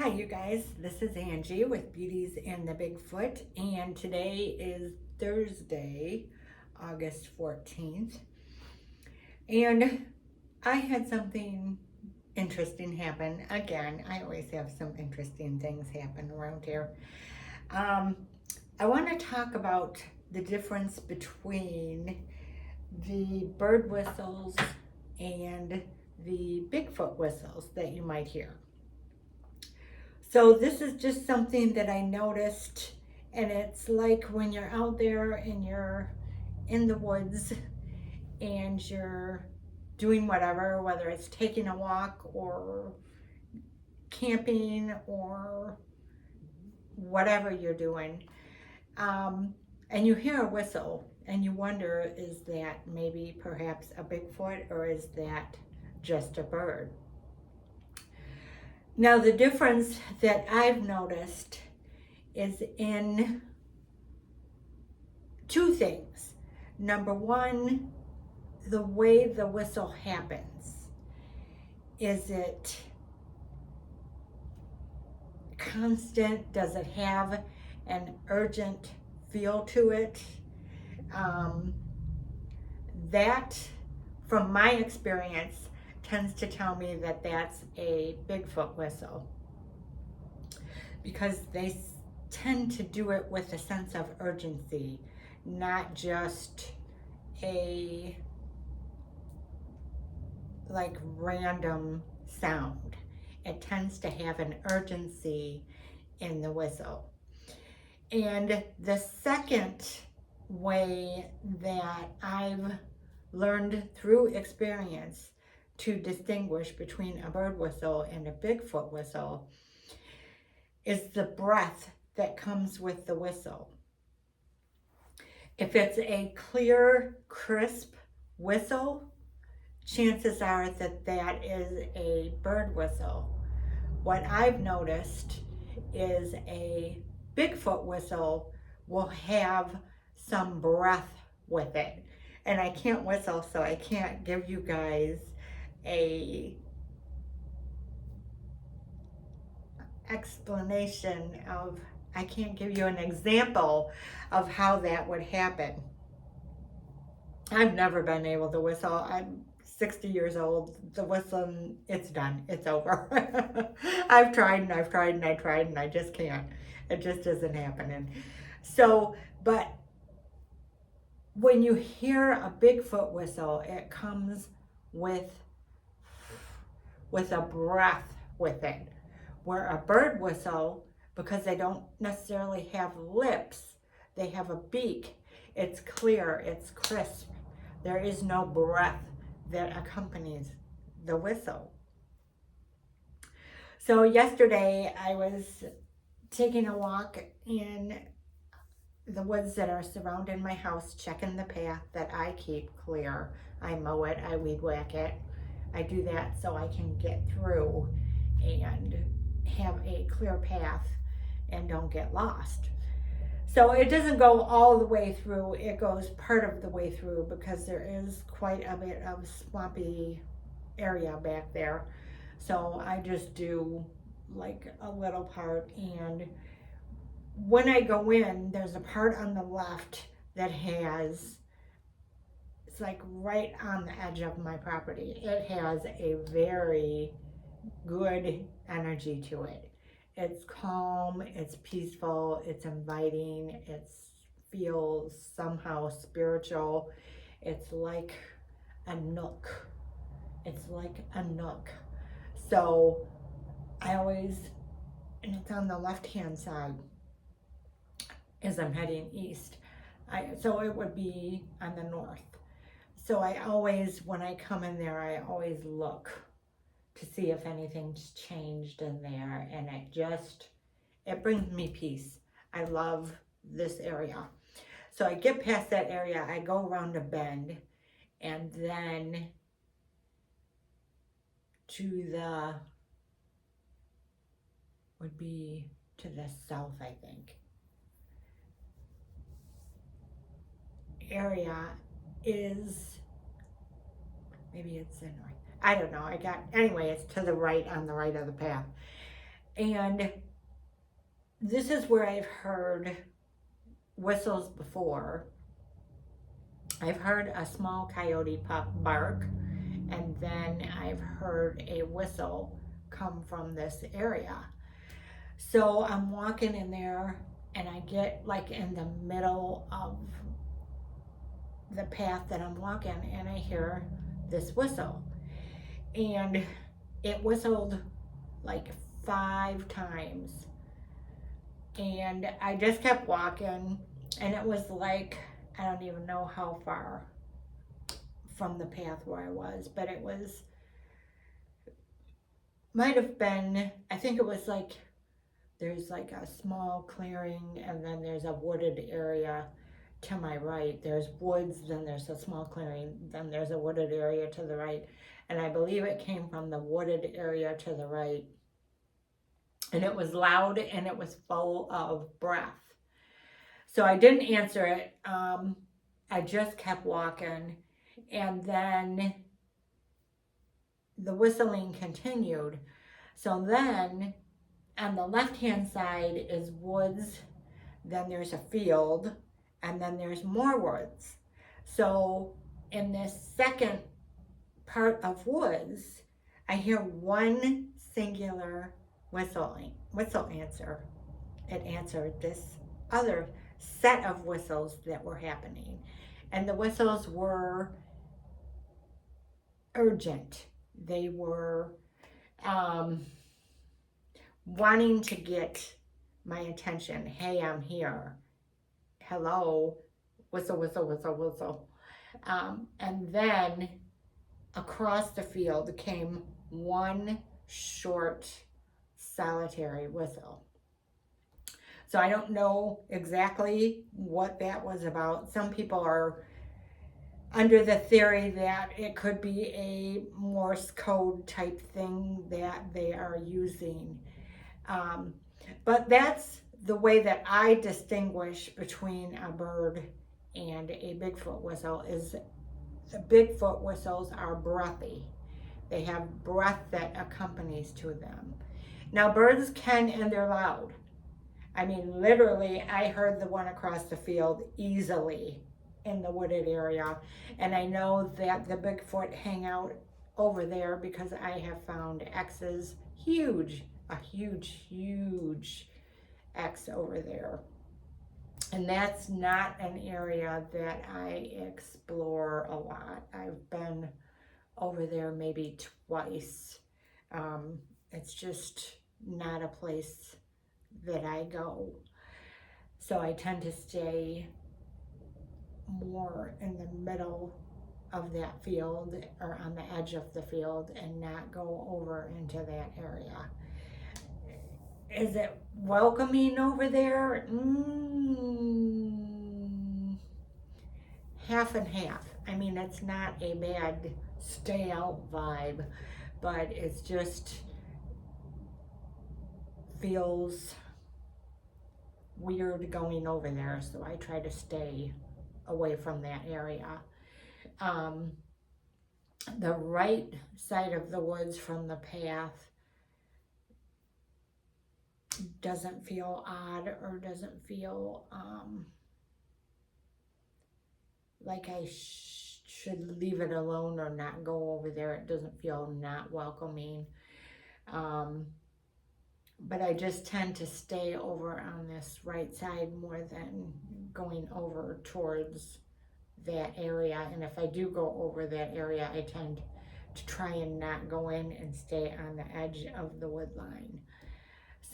Hi, you guys. This is Angie with Beauties and the Bigfoot, and today is Thursday, August 14th. And I had something interesting happen. Again, I always have some interesting things happen around here. Um, I want to talk about the difference between the bird whistles and the Bigfoot whistles that you might hear. So this is just something that I noticed, and it's like when you're out there and you're in the woods and you're doing whatever, whether it's taking a walk or camping or whatever you're doing, and you hear a whistle and you wonder, is that maybe perhaps a Bigfoot or is that just a bird? Now, the difference that I've noticed is in two things. Number one, the way the whistle happens. Is it constant? Does it have an urgent feel to it? That, from my experience, tends to tell me that that's a Bigfoot whistle, because they tend to do it with a sense of urgency, not just a like random sound. It tends to have an urgency in the whistle. And the second way that I've learned through experience to distinguish between a bird whistle and a Bigfoot whistle is the breath that comes with the whistle. If it's a clear, crisp whistle, chances are that that is a bird whistle. What I've noticed is a Bigfoot whistle will have some breath with it. And I can't whistle, so I can't give you guys a explanation of, I can't give you an example of how that would happen. I've never been able to whistle. I'm 60 years old. The whistling, it's done. It's over. I've tried and I've tried and I tried and I just can't. It just isn't happening. So, but when you hear a Bigfoot whistle, it comes with a breath with it. Where a bird whistle, because they don't necessarily have lips, they have a beak. It's clear, it's crisp. There is no breath that accompanies the whistle. So yesterday I was taking a walk in the woods that are surrounding my house, checking the path that I keep clear. I mow it, I weed whack it. I do that so I can get through and have a clear path and don't get lost. So it doesn't go all the way through, it goes part of the way through because there is quite a bit of swampy area back there. So I just do like a little part, and when I go in, there's a part on the left that has, it's like right on the edge of my property. It has a very good energy to it. It's calm, it's peaceful, it's inviting, it feels somehow spiritual. It's like a nook. It's like a nook. So I always, and it's on the left-hand side as I'm heading east. So it would be on the north. So I always, when I come in there, I always look to see if anything's changed in there, and it brings me peace. I love this area. So I get past that area, I go around a bend, and then would be to the south, I think, area is, maybe it's the north. I don't know. Anyway, it's to the right, on the right of the path. And this is where I've heard whistles before. I've heard a small coyote bark, and then I've heard a whistle come from this area. So I'm walking in there, and I get like in the middle of the path that I'm walking, and I hear this whistle. And it whistled like 5 times. And I just kept walking, and it was like, I don't even know how far from the path where I was, but it was, might have been, I think it was like, there's like a small clearing, and then there's a wooded area to my right. There's woods, then there's a small clearing, then there's a wooded area to the right. And I believe it came from the wooded area to the right. And it was loud, and it was full of breath. So I didn't answer it. I just kept walking. And then the whistling continued. So then on the left-hand side is woods, then there's a field, and then there's more woods. So in this second part of woods, I hear one singular whistle answer. It answered this other set of whistles that were happening. And the whistles were urgent. They were wanting to get my attention. Hey, I'm here. Hello. Whistle, whistle, whistle, whistle. And then across the field came one short, solitary whistle. So I don't know exactly what that was about. Some people are under the theory that it could be a Morse code type thing that they are using. But that's the way that I distinguish between a bird and a Bigfoot whistle. Is the Bigfoot whistles are breathy. They have breath that accompanies to them. Now birds can, and they're loud. I mean, literally, I heard the one across the field easily in the wooded area. And I know that the Bigfoot hang out over there because I have found X's, a huge X over there. And that's not an area that I explore a lot. I've been over there maybe twice. It's just not a place that I go. So I tend to stay more in the middle of that field or on the edge of the field and not go over into that area. Is it welcoming over there? Half and half. I mean, it's not a bad stay out vibe, but it's just feels weird going over there, so I try to stay away from that area. The right side of the woods from the path doesn't feel odd or doesn't feel like I should leave it alone or not go over there. It doesn't feel not welcoming. But I just tend to stay over on this right side more than going over towards that area. And if I do go over that area, I tend to try and not go in and stay on the edge of the wood line.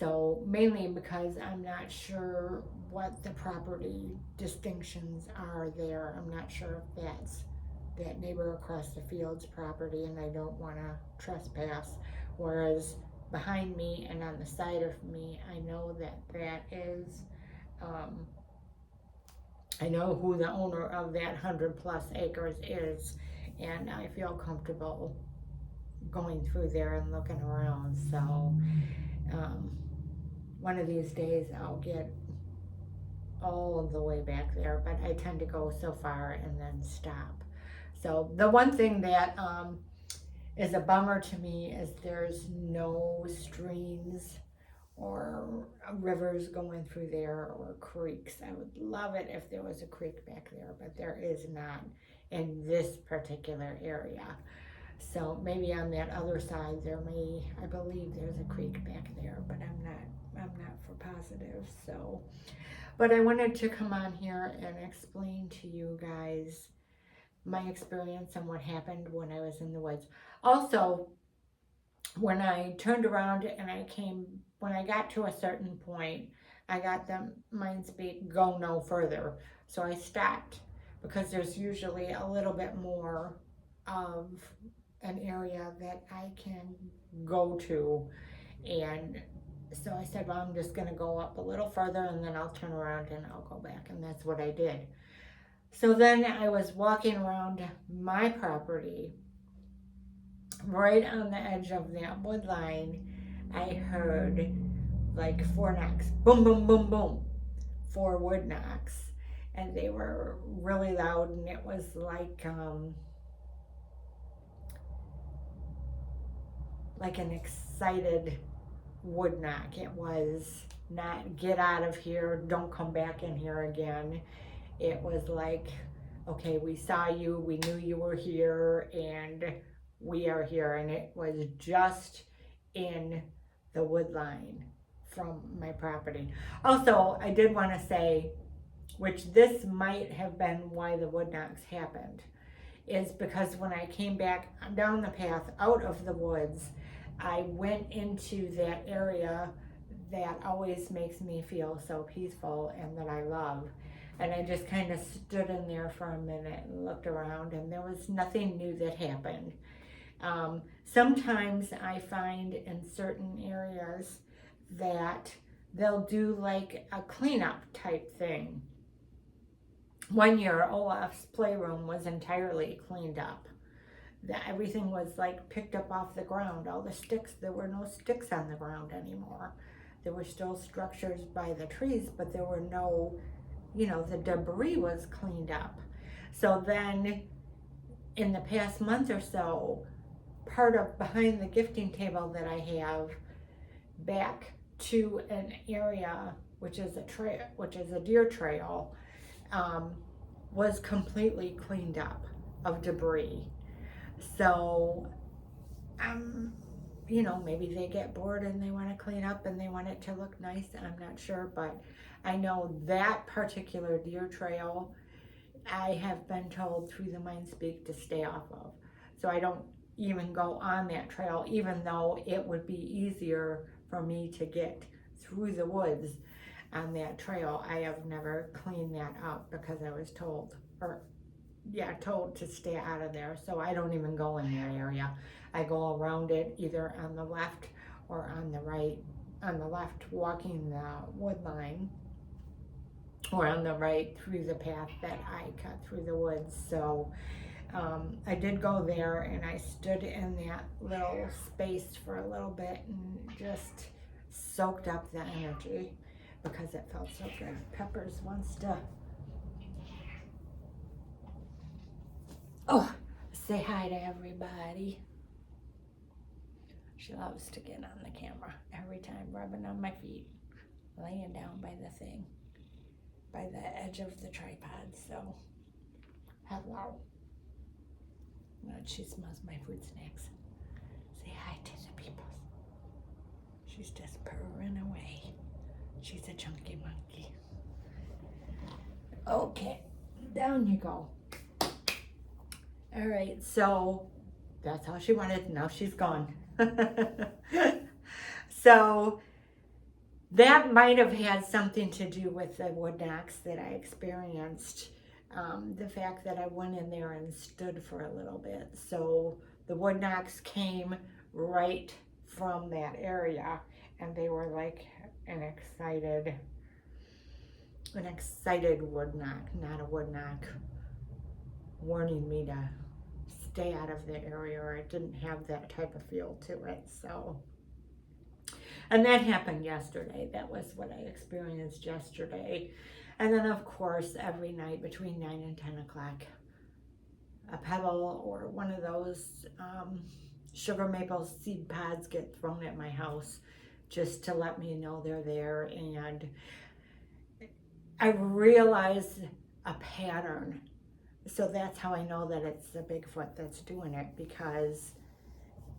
So mainly because I'm not sure what the property distinctions are there. I'm not sure if that's that neighbor across the field's property and I don't want to trespass. Whereas behind me and on the side of me, I know that that is, I know who the owner of that 100+ acres is, and I feel comfortable going through there and looking around. So one of these days I'll get all the way back there, but I tend to go so far and then stop. So the one thing that is a bummer to me is there's no streams or rivers going through there or creeks. I would love it if there was a creek back there, but there is not in this particular area. So maybe on that other side there may, I believe there's a creek back there, but I'm not for positive. So, but I wanted to come on here and explain to you guys my experience and what happened when I was in the woods. Also, when I turned around and when I got to a certain point, I got the mind speak, go no further. So I stopped because there's usually a little bit more of an area that I can go to. And so I said, well, I'm just going to go up a little further and then I'll turn around and I'll go back. And that's what I did. So then I was walking around my property. Right on the edge of that wood line, I heard like 4 knocks. Boom, boom, boom, boom. 4 wood knocks. And they were really loud, and it was like an excited wood knock. It was not get out of here, don't come back in here again. It was like, okay, we saw you, we knew you were here, and we are here. And it was just in the wood line from my property. Also, I did want to say, which this might have been why the wood knocks happened, is because when I came back down the path out of the woods, I went into that area that always makes me feel so peaceful and that I love. And I just kind of stood in there for a minute and looked around, and there was nothing new that happened. Sometimes I find in certain areas that they'll do like a cleanup type thing. One year, Olaf's playroom was entirely cleaned up. Everything was like picked up off the ground. All the sticks, there were no sticks on the ground anymore. There were still structures by the trees, but there were no, the debris was cleaned up. So then in the past month or so, part of behind the gifting table that I have back to an area which is a trail, which is a deer trail, was completely cleaned up of debris. So maybe they get bored and they want to clean up and they want it to look nice. I'm not sure, but I know that particular deer trail, I have been told through the mind speak to stay off of. So I don't even go on that trail, even though it would be easier for me to get through the woods on that trail. I have never cleaned that up because I was told to stay out of there. So I don't even go in that area. I go around it either on the left or on the right. On the left, walking the wood line, or on the right through the path that I cut through the woods. So I did go there, and I stood in that little space for a little bit and just soaked up the energy because it felt so good. Peppers wants to say hi to everybody. She loves to get on the camera every time, rubbing on my feet, laying down by the thing, by the edge of the tripod. So, hello. Well, she smells my fruit snacks. Say hi to the people. She's just purring away. She's a chunky monkey. Okay, down you go. All right, so that's all she wanted. Now she's gone. So that might have had something to do with the wood knocks that I experienced. The fact that I went in there and stood for a little bit. So the wood knocks came right from that area, and they were like an excited wood knock, not a wood knock warning me to stay out of the area, or it didn't have that type of feel to it. So, and that happened yesterday. That was what I experienced yesterday. And then of course every night between 9 and 10 o'clock, a pebble or one of those sugar maple seed pods get thrown at my house just to let me know they're there. And I realized a pattern. So that's how I know that it's the Bigfoot that's doing it, because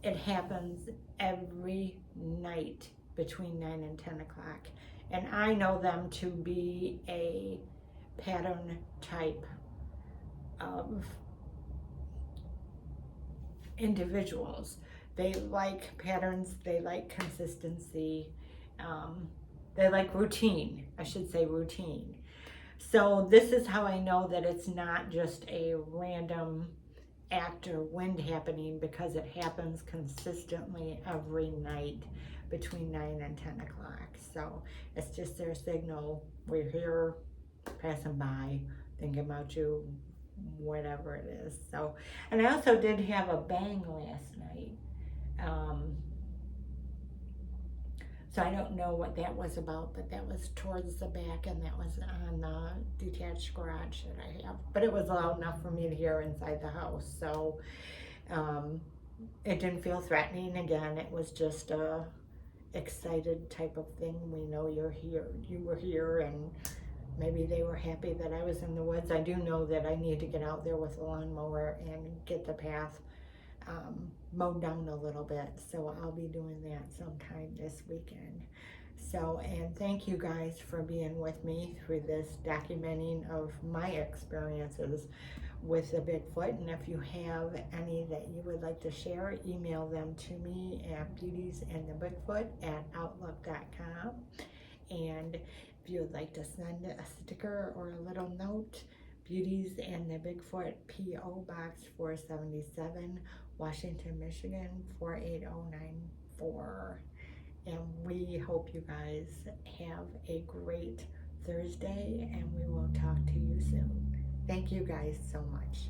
it happens every night between 9 and 10 o'clock. And I know them to be a pattern type of individuals. They like patterns, they like consistency, they like routine, I should say routine. So this is how I know that it's not just a random act or wind happening, because it happens consistently every night between 9 and 10 o'clock. So it's just their signal, we're here, passing by, thinking about you, whatever it is. So, and I also did have a bang last night. So I don't know what that was about, but that was towards the back, and that was on the detached garage that I have. But it was loud enough for me to hear inside the house. So it didn't feel threatening. Again, it was just a excited type of thing. We know you're here, you were here, and maybe they were happy that I was in the woods. I do know that I need to get out there with a lawnmower and get the path mowed down a little bit. So I'll be doing that sometime this weekend. So, and thank you guys for being with me through this documenting of my experiences with the Bigfoot. And if you have any that you would like to share, email them to me at beautiesandthebigfoot@outlook.com. And if you would like to send a sticker or a little note, Beauties and the Bigfoot, P.O. Box 477, Washington, Michigan 48094. And we hope you guys have a great Thursday, and we will talk to you soon. Thank you guys so much.